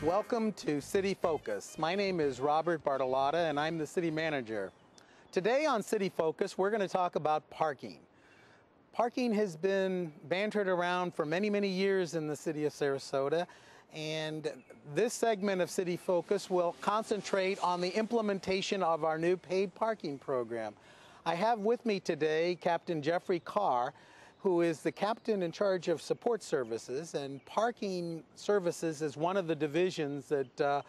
Welcome to City Focus. My name is Robert Bartolotta and I'm the city manager. Today on City Focus, we're going to talk about parking. Parking has been bantered around for many, many years in the city of Sarasota, and this segment of City Focus will concentrate on the implementation of our new paid parking program. I have with me today Captain Jeffrey Carr, who is the captain in charge of support services, and parking services is one of the divisions that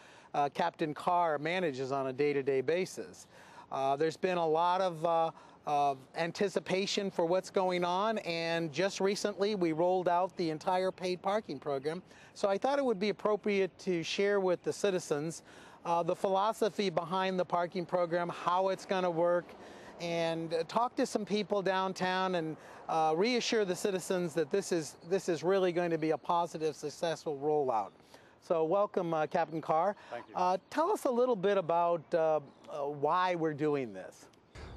Captain Carr manages on a day-to-day basis. There's been a lot of anticipation for what's going on, and just recently we rolled out the entire paid parking program. So I thought it would be appropriate to share with the citizens the philosophy behind the parking program, how it's going to work, and talk to some people downtown and reassure the citizens that this is really going to be a positive, successful rollout. So welcome, Captain Carr. Thank you. Tell us a little bit about why we're doing this.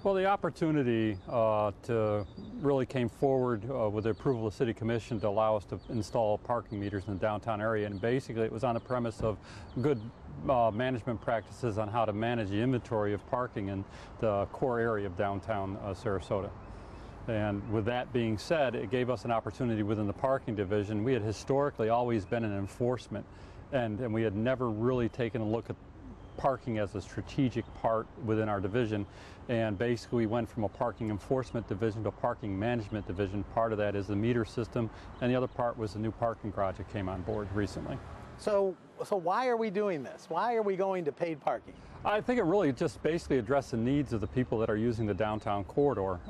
Well, the opportunity to really came forward with the approval of the City Commission to allow us to install parking meters in the downtown area, and basically it was on the premise of good management practices on how to manage the inventory of parking in the core area of downtown Sarasota. And with that being said, it gave us an opportunity within the parking division. We had historically always been in enforcement, and we had never really taken a look at parking as a strategic part within our division, and basically we went from a parking enforcement division to a parking management division. Part of that is the meter system, and the other part was the new parking garage that came on board recently. So why are we doing this? Why are we going to paid parking? I think it really just basically addressed the needs of the people that are using the downtown corridor.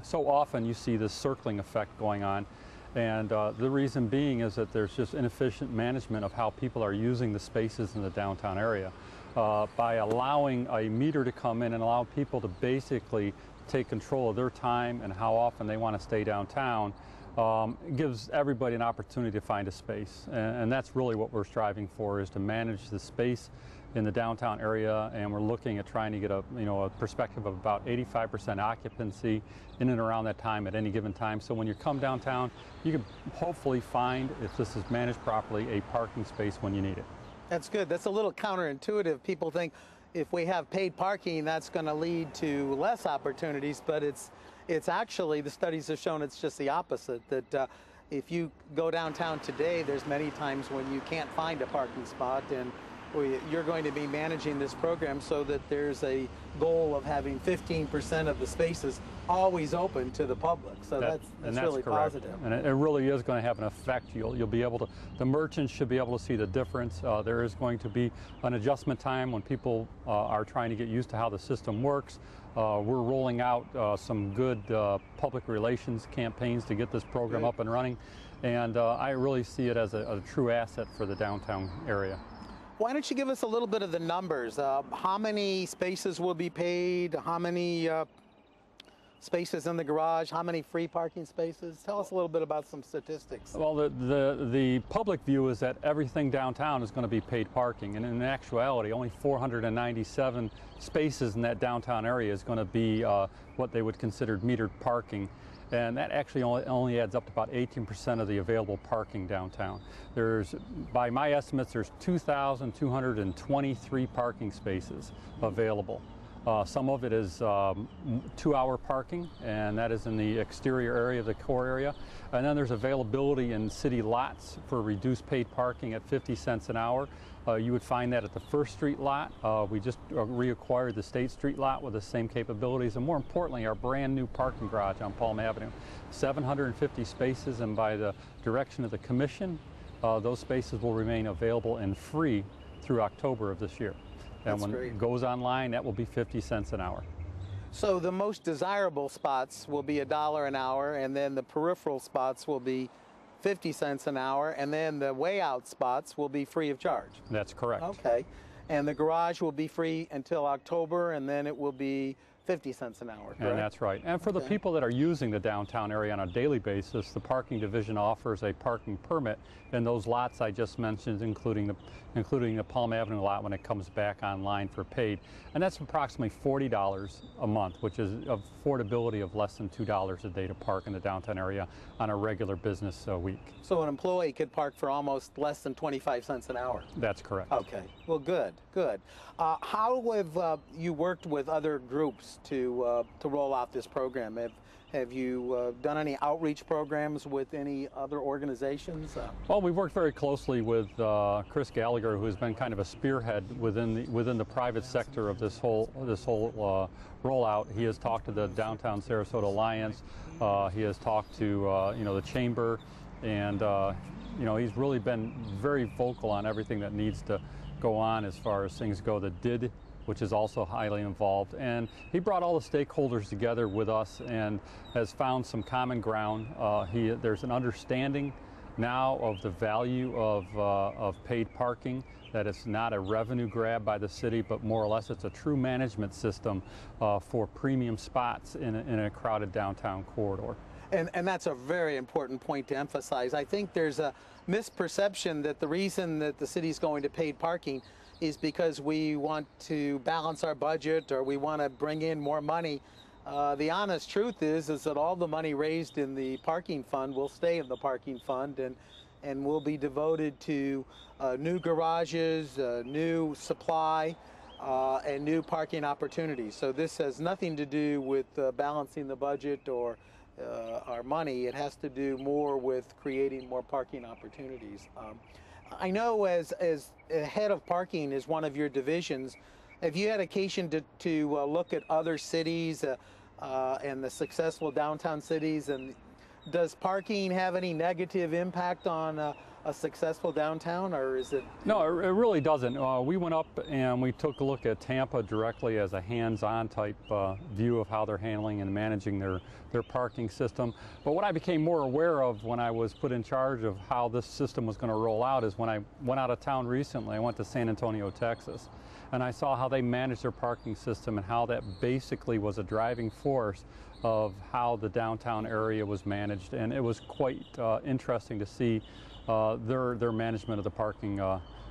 So often you see this circling effect going on, and the reason being is that there's just inefficient management of how people are using the spaces in the downtown area. By allowing a meter to come in and allow people to basically take control of their time and how often they want to stay downtown, it gives everybody an opportunity to find a space. And that's really what we're striving for, is to manage the space in the downtown area, and we're looking at trying to get a perspective of about 85% occupancy in and around that time at any given time. So when you come downtown, you can hopefully find, if this is managed properly, a parking space when you need it. That's good. That's a little counterintuitive. People think if we have paid parking, that's going to lead to less opportunities, but it's actually, the studies have shown it's just the opposite, that if you go downtown today, there's many times when you can't find a parking spot, and you're going to be managing this program so that there's a goal of having 15% of the spaces always open to the public. So that's really correct. Positive. And it really is going to have an effect. You'll be able to, the merchants should be able to see the difference. There is going to be an adjustment time when people are trying to get used to how the system works. We're rolling out some good public relations campaigns to get this program up and running, and I really see it as a true asset for the downtown area. Why don't you give us a little bit of the numbers? How many spaces will be paid? How many spaces in the garage? How many free parking spaces? Tell us a little bit about some statistics. Well, the public view is that everything downtown is going to be paid parking, and in actuality, only 497 spaces in that downtown area is going to be what they would consider metered parking. And that actually only adds up to about 18% of the available parking downtown. By my estimates, there's 2,223 parking spaces available. Some of it is 2-hour parking, and that is in the exterior area of the core area. And then there's availability in city lots for reduced paid parking at 50 cents an hour. You would find that at the First Street lot. We just reacquired the State Street lot with the same capabilities, and more importantly, our brand new parking garage on Palm Avenue. 750 spaces, and by the direction of the Commission, those spaces will remain available and free through October of this year. And when it goes online, that will be 50 cents an hour. So the most desirable spots will be $1 an hour, and then the peripheral spots will be 50 cents an hour, and then the way out spots will be free of charge. That's correct. Okay. And the garage will be free until October, and then it will be 50 cents an hour, correct? And that's right. And for the people that are using the downtown area on a daily basis, the parking division offers a parking permit in those lots I just mentioned, including the Palm Avenue lot when it comes back online for paid. And that's approximately $40 a month, which is affordability of less than $2 a day to park in the downtown area on a regular business week. So an employee could park for almost less than 25 cents an hour? That's correct. Okay. Well, good, good. How have you worked with other groups to roll out this program? Have you done any outreach programs with any other organizations? Well, we've worked very closely with Chris Gallagher, who has been kind of a spearhead within the private sector of this whole rollout. He has talked to the Downtown Sarasota Alliance. He has talked to the Chamber, and he's really been very vocal on everything that needs to go on as far as things go. The DID, which is also highly involved, and he brought all the stakeholders together with us and has found some common ground. There's an understanding now of the value of paid parking, that it's not a revenue grab by the city, but more or less it's a true management system for premium spots in a crowded downtown corridor. And that's a very important point to emphasize. I think there's a misperception that the reason that the city's going to paid parking is because we want to balance our budget or we want to bring in more money. The honest truth is that all the money raised in the parking fund will stay in the parking fund and will be devoted to new garages, new supply, and new parking opportunities. So this has nothing to do with balancing the budget or our money. It has to do more with creating more parking opportunities. I know as head of parking is one of your divisions, have you had occasion to look at other cities and the successful downtown cities, and does parking have any negative impact on a successful downtown, or is it? No, it really doesn't. We went up and we took a look at Tampa directly as a hands-on type view of how they're handling and managing their parking system. But what I became more aware of when I was put in charge of how this system was going to roll out is when I went out of town recently. I went to San Antonio, Texas, and I saw how they managed their parking system and how that basically was a driving force of how the downtown area was managed. And it was quite interesting to see their management of the parking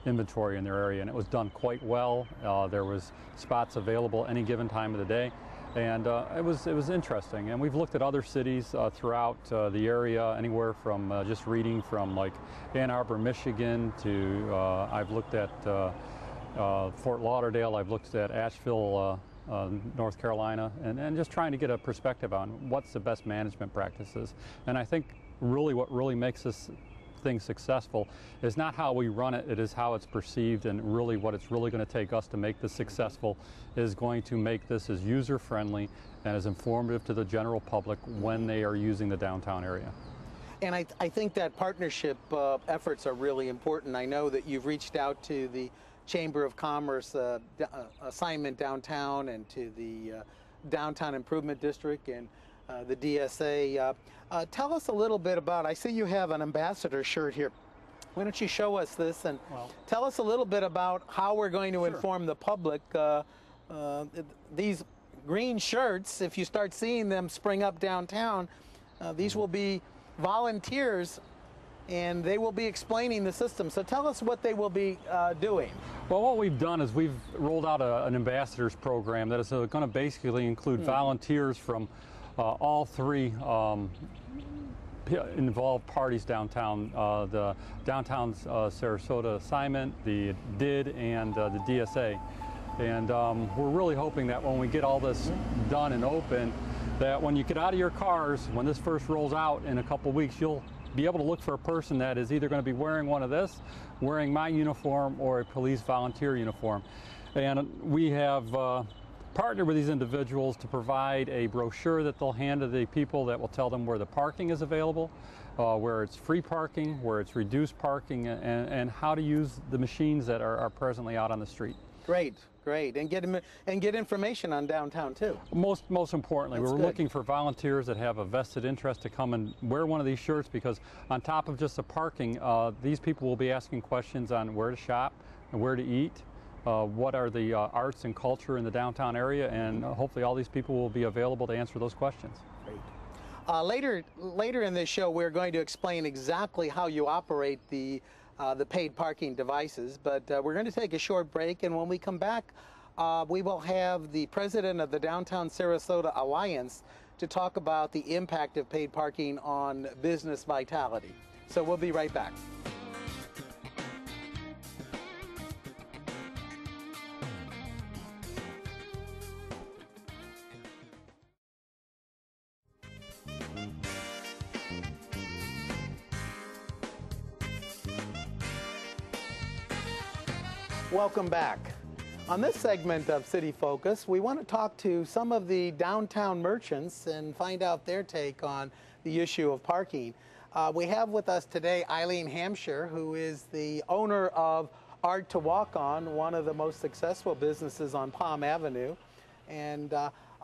inventory in their area, and it was done quite well. There was spots available any given time of the day, and it was interesting. And we've looked at other cities throughout the area, anywhere from just reading from like Ann Arbor, Michigan, to I've looked at Fort Lauderdale, I've looked at Asheville, North Carolina, and just trying to get a perspective on what's the best management practices. And I think really what really makes this thing successful is not how we run it, it is how it's perceived, and really what it's really going to take us to make this successful is going to make this as user-friendly and as informative to the general public when they are using the downtown area. And I think that partnership efforts are really important. I know that you've reached out to the Chamber of Commerce assignment downtown and to the Downtown Improvement District and the DSA. Tell us a little bit about, I see you have an ambassador shirt here. Why don't you show us this and tell us a little bit about how we're going to inform the public. These green shirts, if you start seeing them spring up downtown, these will be volunteers and they will be explaining the system. So tell us what they will be doing. Well, what we've done is we've rolled out an ambassadors program that is going to basically include volunteers from all three involved parties downtown, the Downtown Sarasota assignment, the DID, and the DSA. And we're really hoping that when we get all this done and open, that when you get out of your cars, when this first rolls out in a couple weeks, you'll be able to look for a person that is either going to be wearing one of this, wearing my uniform, or a police volunteer uniform. And we have partnered with these individuals to provide a brochure that they'll hand to the people that will tell them where the parking is available, where it's free parking, where it's reduced parking, and how to use the machines that are presently out on the street. Great, great, and get information on downtown too. Most importantly, we're looking for volunteers that have a vested interest to come and wear one of these shirts, because on top of just the parking, these people will be asking questions on where to shop and where to eat, what are the arts and culture in the downtown area, and hopefully all these people will be available to answer those questions. Great. Later in this show, we're going to explain exactly how you operate the paid parking devices, but we're going to take a short break, and when we come back, we will have the president of the Downtown Sarasota Alliance to talk about the impact of paid parking on business vitality. So we'll be right back. Welcome back. On this segment of City Focus, we want to talk to some of the downtown merchants and find out their take on the issue of parking. We have with us today Eileen Hampshire, who is the owner of Art to Walk On, one of the most successful businesses on Palm Avenue. And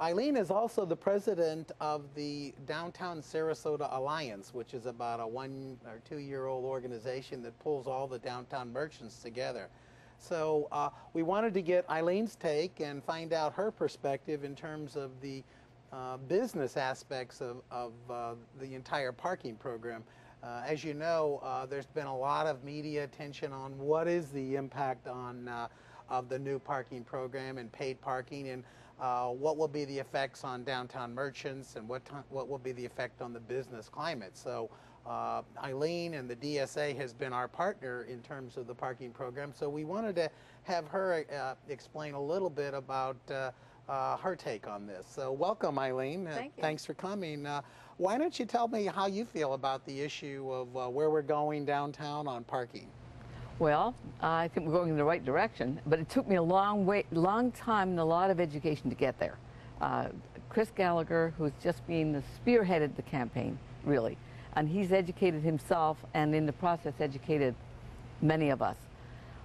Eileen is also the president of the Downtown Sarasota Alliance, which is about a 1 or 2 year old organization that pulls all the downtown merchants together. So we wanted to get Eileen's take and find out her perspective in terms of the business aspects of the entire parking program. As you know, there's been a lot of media attention on what is the impact on of the new parking program and paid parking, and what will be the effects on downtown merchants, and what will be the effect on the business climate. So Eileen and the DSA has been our partner in terms of the parking program, so we wanted to have her explain a little bit about her take on this. So welcome, Eileen. Thank you. Thanks for coming. Why don't you tell me how you feel about the issue of where we're going downtown on parking? Well, I think we're going in the right direction, but it took me a long time and a lot of education to get there. Chris Gallagher, who's just spearheaded the campaign, really, and he's educated himself and in the process educated many of us.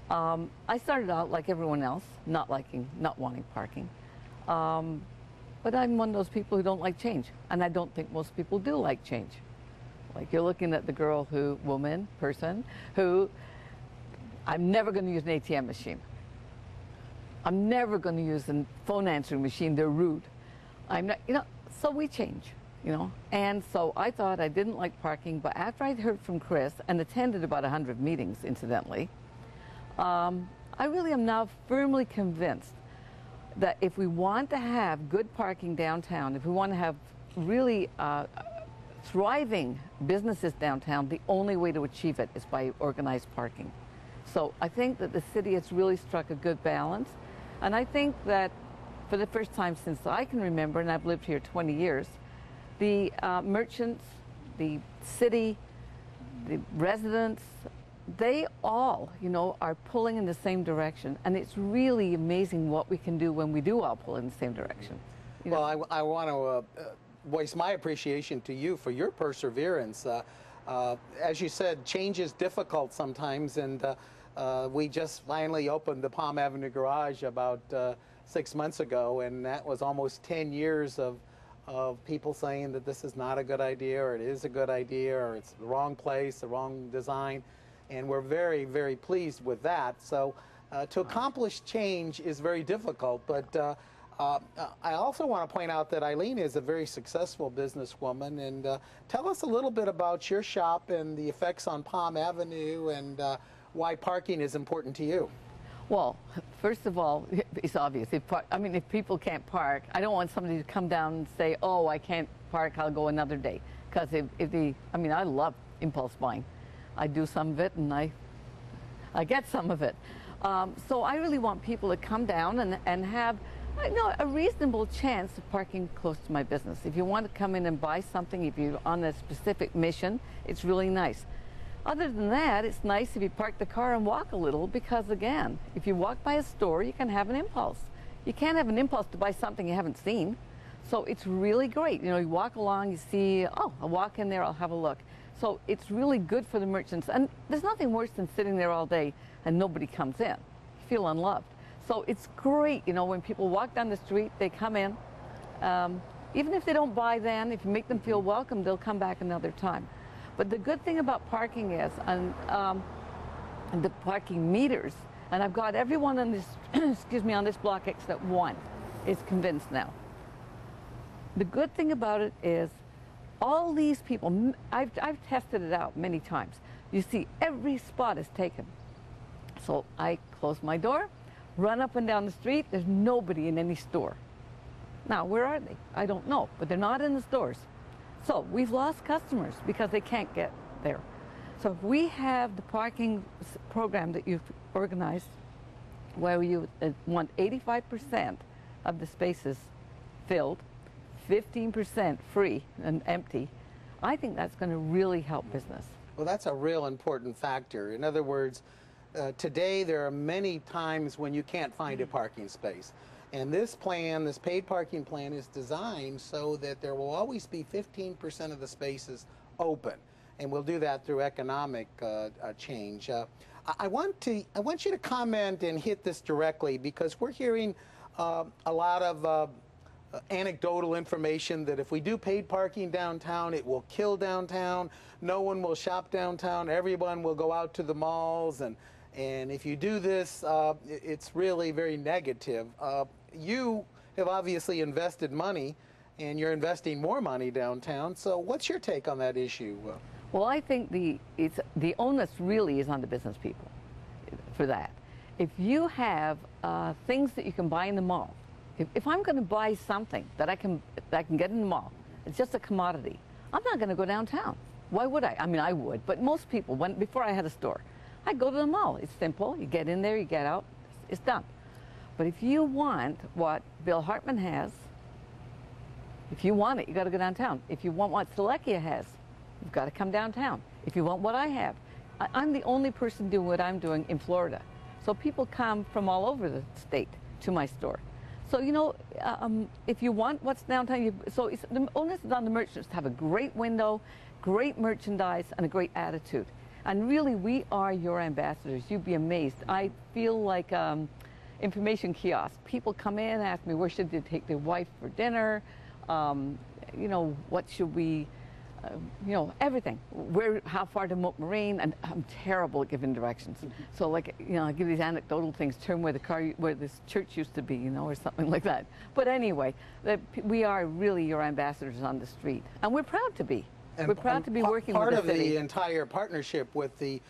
I started out like everyone else, not wanting parking. But I'm one of those people who don't like change, and I don't think most people do like change. Like, you're looking at the person who, I'm never going to use an ATM machine. I'm never going to use a phone answering machine. They're rude. I'm not, so we change, And so I thought I didn't like parking, but after I heard from Chris and attended about 100 meetings, incidentally, I really am now firmly convinced that if we want to have good parking downtown, if we want to have really thriving businesses downtown, the only way to achieve it is by organized parking. So I think that the city has really struck a good balance, and I think that for the first time since I can remember, and I've lived here 20 years, the merchants, the city, the residents, they all, are pulling in the same direction, and it's really amazing what we can do when we do all pull in the same direction. Well, I want to voice my appreciation to you for your perseverance. As you said, change is difficult sometimes, and we just finally opened the Palm Avenue Garage about 6 months ago, and that was almost 10 years of people saying that this is not a good idea, or it is a good idea, or it's the wrong place, the wrong design. And we're very, very pleased with that. So to accomplish change is very difficult. But I also want to point out that Eileen is a very successful businesswoman. And tell us a little bit about your shop and the effects on Palm Avenue, and why parking is important to you. Well, first of all, it's obvious. If people can't park, I don't want somebody to come down and say, oh, I can't park, I'll go another day. Because I love impulse buying. I do some of it, and I get some of it. So I really want people to come down and have a reasonable chance of parking close to my business. If you want to come in and buy something, if you're on a specific mission, it's really nice. Other than that, it's nice if you park the car and walk a little, because again, if you walk by a store, you can have an impulse. You can't have an impulse to buy something you haven't seen. So it's really great. You walk along, you see, oh, I'll walk in there, I'll have a look. So it's really good for the merchants. And there's nothing worse than sitting there all day and nobody comes in. You feel unloved. So it's great, when people walk down the street, they come in. Even if they don't buy then, if you make them feel welcome, they'll come back another time. But the good thing about parking is, and the parking meters, And I've got everyone on this, excuse me, on this block except one is convinced now. The good thing about it is all these people, I've tested it out many times. You see every spot is taken. So I close my door, run up and down the street, there's nobody in any store. Now, where are they? I don't know, but they're not in the stores. So we've lost customers because they can't get there. So if we have the parking program that you've organized where you want 85% of the spaces filled, 15% free and empty, I think that's going to really help business. Well, that's a real important factor. In other words, today there are many times when you can't find a parking space. And this plan, this paid parking plan, is designed so that there will always be 15% of the spaces open. And we'll do that through economic change. I want you to comment and hit this directly, because we're hearing a lot of anecdotal information that if we do paid parking downtown, it will kill downtown. No one will shop downtown. Everyone will go out to the malls. And if you do this, it's really very negative. You have obviously invested money, and you're investing more money downtown. So what's your take on that issue? Well, I think the onus really is on the business people for that. If you have things that you can buy in the mall, if I'm going to buy something that I can get in the mall, it's just a commodity, I'm not going to go downtown. Why would I? I mean, I would, but most people, before I had a store, I'd go to the mall. It's simple. You get in there, you get out, it's done. But if you want what Bill Hartman has, if you want it, you got to go downtown. If you want what Selekia has, you've got to come downtown. If you want what I have, I'm the only person doing what I'm doing in Florida. So people come from all over the state to my store. So, you know, if you want what's downtown, the onus is on the merchants to have a great window, great merchandise, and a great attitude. And really, we are your ambassadors. You'd be amazed. I feel like information kiosk. People come in, ask me where should they take their wife for dinner, you know, what should we, you know, everything. How far to Moat Marine, and I'm terrible at giving directions. So, like, you know, I give these anecdotal things, turn where this church used to be, you know, or something like that. But anyway, we are really your ambassadors on the street, and we're proud to be. And we're proud to be working with the city. Part of the entire partnership with the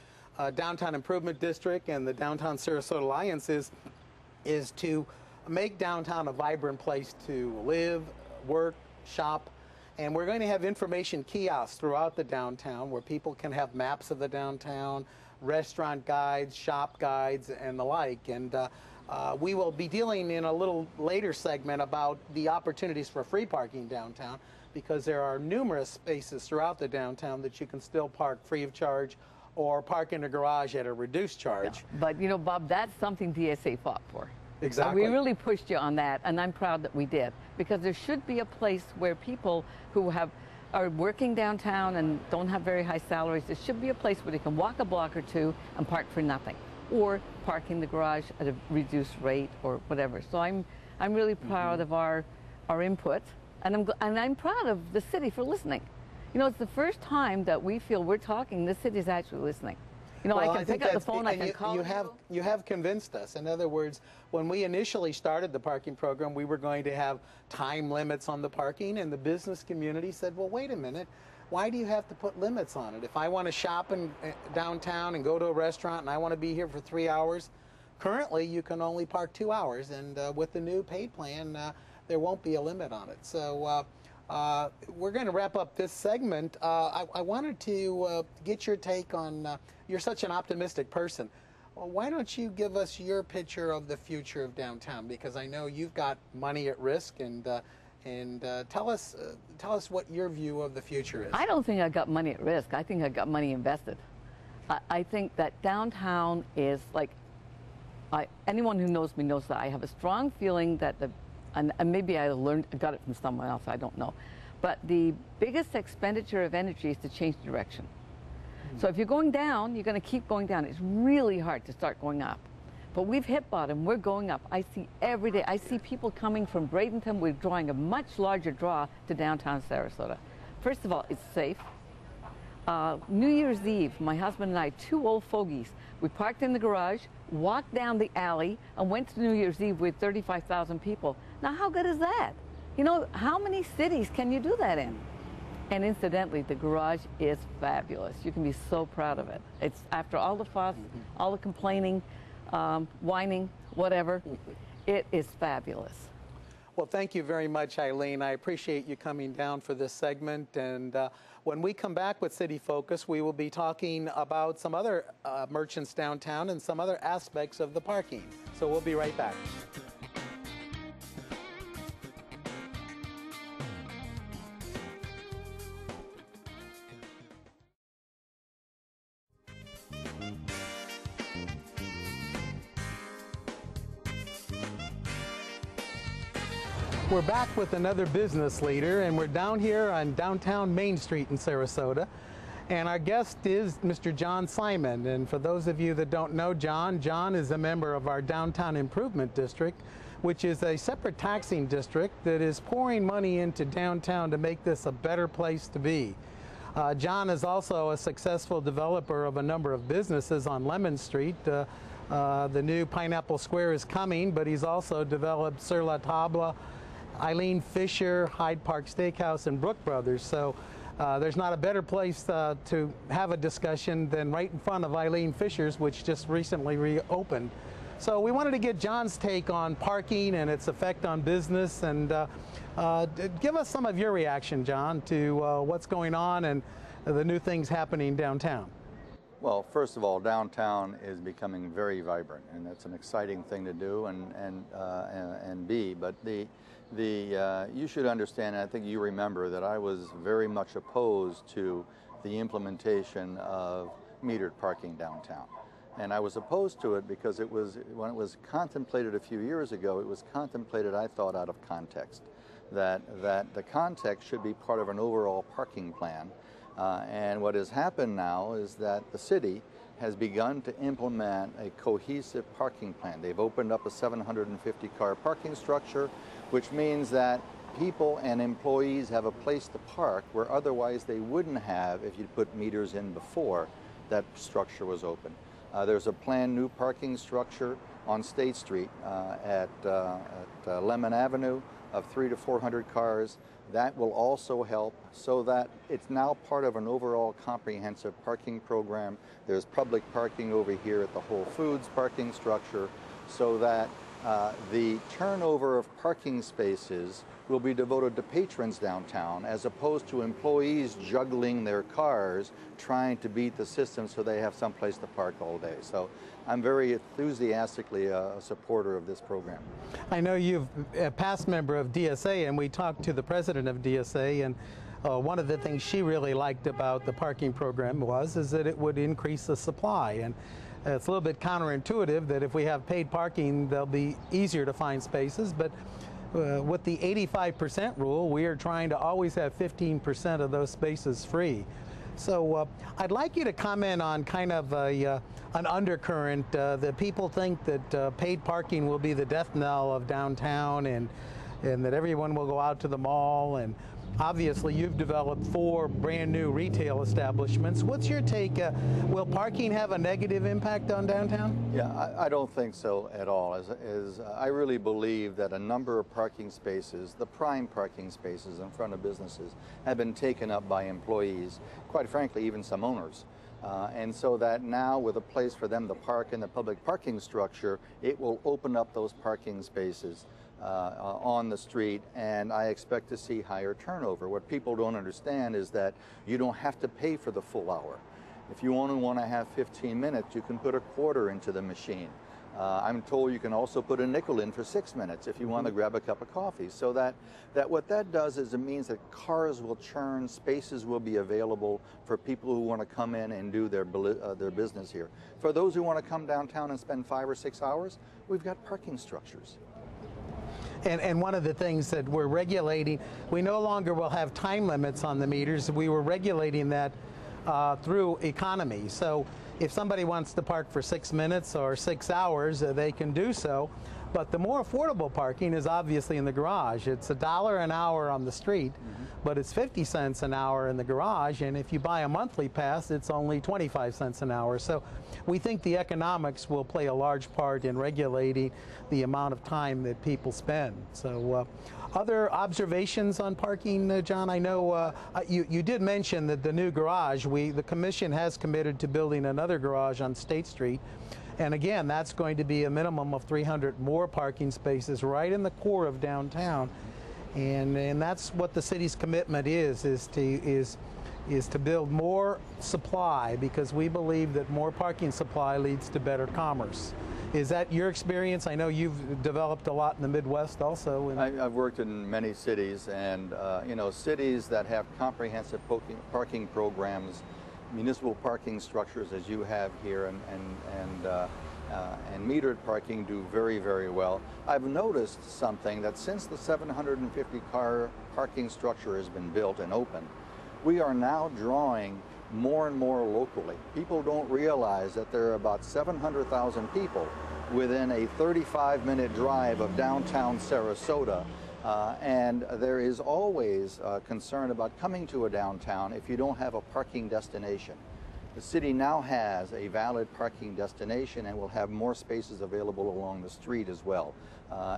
Downtown Improvement District and the Downtown Sarasota Alliance is to make downtown a vibrant place to live, work, shop. And we're going to have information kiosks throughout the downtown where people can have maps of the downtown, restaurant guides, shop guides, and the like. And we will be dealing in a little later segment about the opportunities for free parking downtown, because there are numerous spaces throughout the downtown that you can still park free of charge or park in a garage at a reduced charge. Yeah. But, you know, Bob, that's something DSA fought for. Exactly. We really pushed you on that, and I'm proud that we did, because there should be a place where people who are working downtown and don't have very high salaries, there should be a place where they can walk a block or two and park for nothing, or park in the garage at a reduced rate or whatever. So I'm really proud of our input, and I'm proud of the city for listening. You know, it's the first time that we feel we're talking, the city's actually listening. You know, well, I can pick up the phone, I can call you have convinced us. In other words, when we initially started the parking program, we were going to have time limits on the parking, and the business community said, well, wait a minute, why do you have to put limits on it? If I want to shop in downtown and go to a restaurant and I want to be here for 3 hours, currently you can only park 2 hours, and with the new paid plan, there won't be a limit on it. So we're going to wrap up this segment. I wanted to get your take on, you're such an optimistic person. Well, why don't you give us your picture of the future of downtown? Because I know you've got money at risk, and tell us what your view of the future is. I don't think I got money at risk. I think I got money invested. I think that downtown is like, anyone who knows me knows that I have a strong feeling that and maybe I got it from someone else, I don't know. But the biggest expenditure of energy is to change direction. So if you're going down, you're going to keep going down. It's really hard to start going up. But we've hit bottom, we're going up. I see every day, I see people coming from Bradenton. We're drawing a much larger draw to downtown Sarasota. First of all, it's safe. New Year's Eve, my husband and I, two old fogies, we parked in the garage, walked down the alley, and went to New Year's Eve with 35,000 people. Now, how good is that? You know, how many cities can you do that in? And incidentally, the garage is fabulous. You can be so proud of it. It's after all the fuss, all the complaining, whining, whatever, it is fabulous. Well, thank you very much, Eileen. I appreciate you coming down for this segment. And when we come back with City Focus, we will be talking about some other merchants downtown and some other aspects of the parking. So we'll be right back. We're back with another business leader, and we're down here on downtown Main Street in Sarasota. And our guest is Mr. John Simon. And for those of you that don't know John, John is a member of our Downtown Improvement District, which is a separate taxing district that is pouring money into downtown to make this a better place to be. John is also a successful developer of a number of businesses on Lemon Street. The new Pineapple Square is coming, but he's also developed Sur La Table, Eileen Fisher, Hyde Park Steakhouse, and Brook Brothers. So there's not a better place to have a discussion than right in front of Eileen Fisher's, which just recently reopened. So we wanted to get John's take on parking and its effect on business, and give us some of your reaction, John, to what's going on and the new things happening downtown. Well, first of all, downtown is becoming very vibrant, and that's an exciting thing to do and be. But you should understand, and I think you remember, that I was very much opposed to the implementation of metered parking downtown. And I was opposed to it because it was, when it was contemplated a few years ago, it was contemplated, I thought, out of context. That the context should be part of an overall parking plan. And what has happened now is that the city has begun to implement a cohesive parking plan. They've opened up a 750-car parking structure, which means that people and employees have a place to park where otherwise they wouldn't have if you put meters in before that structure was open. There's a planned new parking structure on State Street at Lemon Avenue of 300 to 400 cars. That will also help, so that it's now part of an overall comprehensive parking program. There's public parking over here at the Whole Foods parking structure, so that the turnover of parking spaces will be devoted to patrons downtown, as opposed to employees juggling their cars trying to beat the system so they have someplace to park all day. So I'm very enthusiastically a supporter of this program. I know you've a past member of DSA, and we talked to the president of DSA, and one of the things she really liked about the parking program is that it would increase the supply. And it's a little bit counterintuitive that if we have paid parking, they'll be easier to find spaces. But with the 85% rule, we are trying to always have 15% of those spaces free. So I'd like you to comment on kind of an undercurrent that people think that paid parking will be the death knell of downtown, and that everyone will go out to the mall. And obviously you've developed 4 brand new retail establishments. What's your take? Will parking have a negative impact on downtown? Yeah, I don't think so at all. I really believe that a number of parking spaces, the prime parking spaces in front of businesses, have been taken up by employees, quite frankly, even some owners. And so that now, with a place for them to park in the public parking structure, it will open up those parking spaces on the street, and I expect to see higher turnover. What people don't understand is that you don't have to pay for the full hour. If you only want to have 15 minutes, you can put a quarter into the machine. I'm told you can also put a nickel in for 6 minutes if you want to grab a cup of coffee. So that what that does is it means that cars will churn, spaces will be available for people who want to come in and do their business here. For those who want to come downtown and spend 5 or 6 hours, we've got parking structures. And one of the things that we're regulating, we no longer will have time limits on the meters. We were regulating that through economy. So if somebody wants to park for 6 minutes or 6 hours, they can do so. But the more affordable parking is obviously in the garage. It's $1 an hour on the street, but it's 50 cents an hour in the garage. And if you buy a monthly pass, it's only 25 cents an hour. So we think the economics will play a large part in regulating the amount of time that people spend. So other observations on parking, John? I know you did mention that the new garage, the commission has committed to building another garage on State Street. And again, that's going to be a minimum of 300 more parking spaces right in the core of downtown. And that's what the city's commitment is to build more supply, because we believe that more parking supply leads to better commerce. Is that your experience? I know you've developed a lot in the Midwest also. I've worked in many cities, and you know, cities that have comprehensive parking programs, municipal parking structures as you have here, and metered parking do very, very well. I've noticed something, that since the 750 car parking structure has been built and open, we are now drawing more and more locally. People don't realize that there are about 700,000 people within a 35-minute drive of downtown Sarasota. And there is always concern about coming to a downtown if you don't have a parking destination. The city now has a valid parking destination and will have more spaces available along the street as well.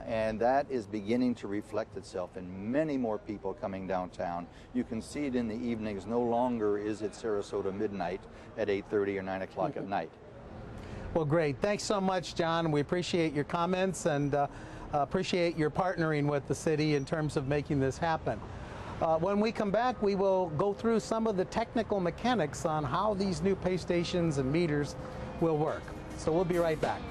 And that is beginning to reflect itself in many more people coming downtown. You can see it in the evenings. No longer is it Sarasota midnight at 8:30 or 9 o'clock at night. Well, great. Thanks so much, John. We appreciate your comments and appreciate your partnering with the city in terms of making this happen. When we come back, we will go through some of the technical mechanics on how these new pay stations and meters will work. So we'll be right back.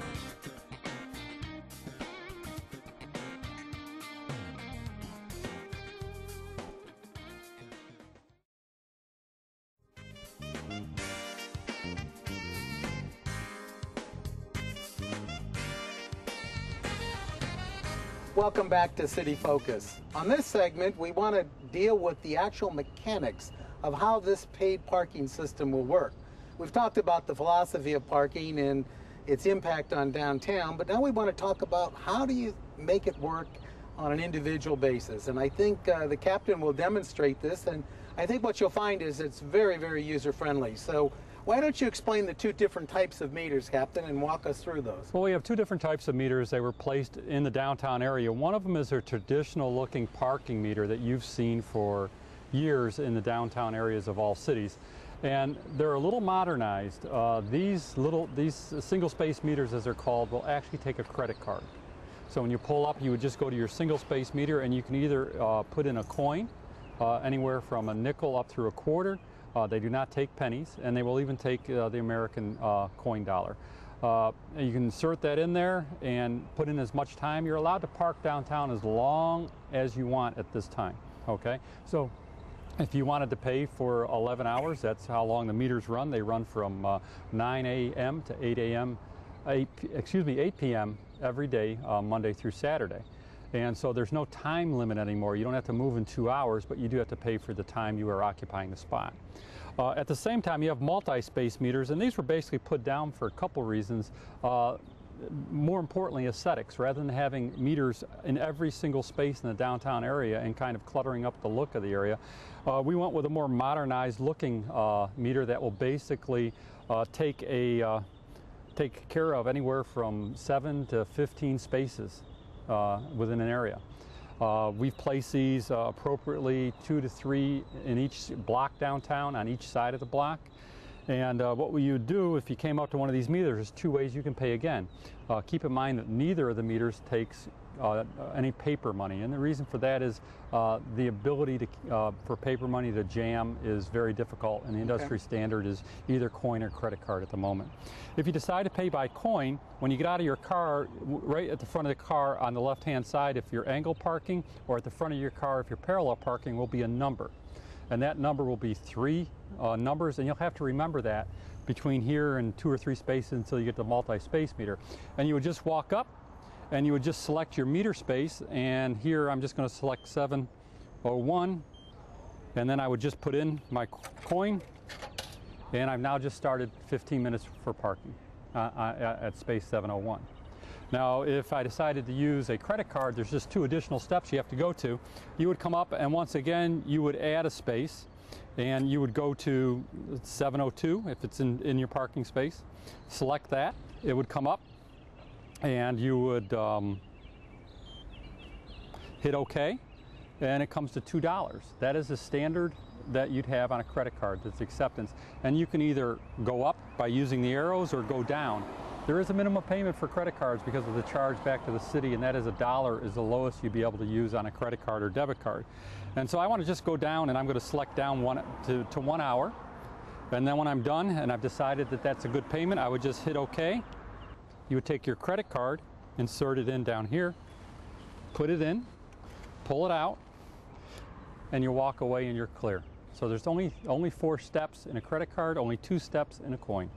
Welcome back to City Focus. On this segment, we want to deal with the actual mechanics of how this paid parking system will work. We've talked about the philosophy of parking and its impact on downtown, but now we want to talk about how do you make it work on an individual basis. And I think the captain will demonstrate this, and I think what you'll find is it's very, very user-friendly. So why don't you explain the two different types of meters, Captain, and walk us through those? Well, we have two different types of meters. They were placed in the downtown area. One of them is a traditional looking parking meter that you've seen for years in the downtown areas of all cities. And they're a little modernized. These single space meters, as they're called, will actually take a credit card. So when you pull up, you would just go to your single space meter, and you can either put in a coin, anywhere from a nickel up through a quarter. They do not take pennies, and they will even take the American coin dollar. You can insert that in there and put in as much time. You're allowed to park downtown as long as you want at this time, okay? So if you wanted to pay for 11 hours, that's how long the meters run. They run from 9 a.m. to 8 a.m., 8 p.m. every day, Monday through Saturday. And so there's no time limit anymore. You don't have to move in 2 hours, but you do have to pay for the time you are occupying the spot. At the same time, you have multi-space meters, and these were basically put down for a couple reasons. More importantly, aesthetics. Rather than having meters in every single space in the downtown area and kind of cluttering up the look of the area, we went with a more modernized looking meter that will basically take care of anywhere from 7 to 15 spaces within an area. We've placed these appropriately 2 to 3 in each block downtown, on each side of the block. And what you would do if you came up to one of these meters, there's 2 ways you can pay again. Keep in mind that neither of the meters takes any paper money, and the reason for that is the ability to, for paper money to jam is very difficult, and the industry standard is either coin or credit card at the moment. If you decide to pay by coin, when you get out of your car, right at the front of the car on the left-hand side, if you're angle parking, or at the front of your car if you're parallel parking, will be a number. And that number will be 3 numbers, and you'll have to remember that between here and 2 or 3 spaces until you get the multi-space meter. And you would just walk up, and you would just select your meter space, and here I'm just going to select 701, and then I would just put in my coin, and I've now just started 15 minutes for parking at space 701. Now, if I decided to use a credit card, there's just 2 additional steps you have to go to. You would come up and once again, you would add a space and you would go to 702 if it's in your parking space. Select that. It would come up and you would hit OK, and it comes to $2. That is the standard that you'd have on a credit card, that's acceptance. And you can either go up by using the arrows or go down. There is a minimum payment for credit cards because of the charge back to the city, and that is $1 is the lowest you'd be able to use on a credit card or debit card. And so I want to just go down, and I'm going to select down to 1 hour. And then when I'm done and I've decided that that's a good payment, I would just hit OK. You would take your credit card, insert it in down here, put it in, pull it out, and you walk away and you're clear. So there's only 4 steps in a credit card, only 2 steps in a coin.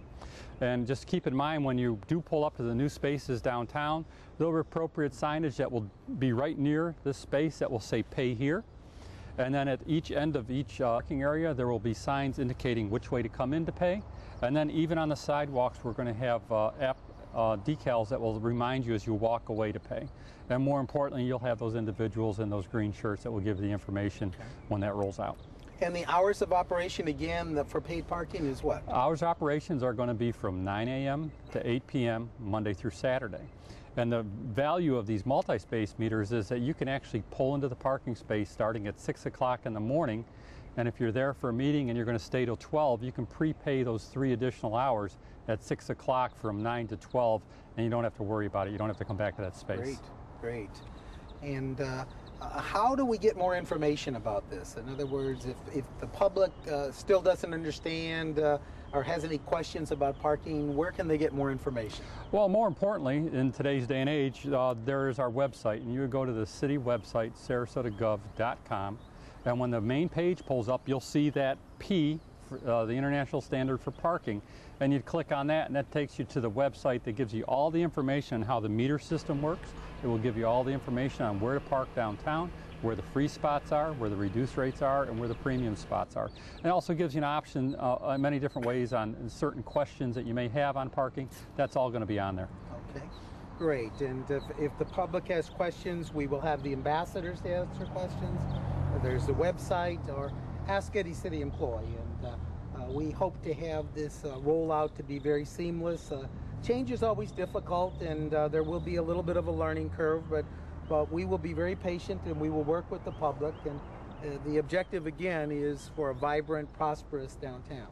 And just keep in mind, when you do pull up to the new spaces downtown, there'll be appropriate signage that will be right near this space that will say pay here. And then at each end of each parking area, there will be signs indicating which way to come in to pay. And then even on the sidewalks, we're going to have decals that will remind you as you walk away to pay. And more importantly, you'll have those individuals in those green shirts that will give the information when that rolls out. And the hours of operation, again, for paid parking is what? Hours of operations are going to be from 9 a.m. to 8 p.m. Monday through Saturday. And the value of these multi-space meters is that you can actually pull into the parking space starting at 6 o'clock in the morning. And if you're there for a meeting and you're going to stay till 12, you can prepay those 3 additional hours at 6 o'clock from 9 to 12, and you don't have to worry about it. You don't have to come back to that space. Great, great. And how do we get more information about this? In other words, if the public still doesn't understand or has any questions about parking, where can they get more information? Well, more importantly, in today's day and age, there is our website, and you would go to the city website, sarasotagov.com, and when the main page pulls up, you'll see that P, the International Standard for Parking, and you'd click on that, and that takes you to the website that gives you all the information on how the meter system works. It will give you all the information on where to park downtown, where the free spots are, where the reduced rates are, and where the premium spots are. And it also gives you an option in many different ways on certain questions that you may have on parking. That's all going to be on there. Okay, great. And if the public has questions, we will have the ambassadors to answer questions. There's the website, or Ask Any City Employee. And we hope to have this rollout to be very seamless. Change is always difficult, and there will be a little bit of a learning curve, but we will be very patient and we will work with the public. And the objective, again, is for a vibrant, prosperous downtown.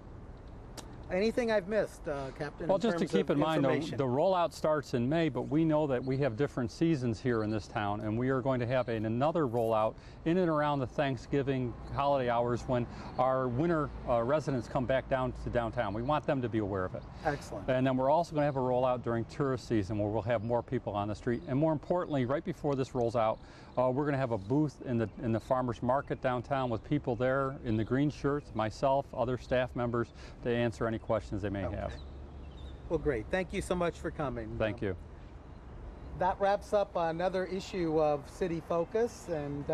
Anything I've missed, Captain? Well, just to keep in mind, the rollout starts in May, but we know that we have different seasons here in this town, and we are going to have another rollout in and around the Thanksgiving holiday hours when our winter residents come back down to downtown. We want them to be aware of it. Excellent. And then we're also going to have a rollout during tourist season where we'll have more people on the street. And more importantly, right before this rolls out, we're going to have a booth in the farmers market downtown with people there in the green shirts, myself, other staff members, to answer any questions they may have. Well, great. Thank you so much for coming. Thank you. That wraps up another issue of City Focus, and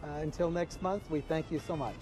until next month, we thank you so much.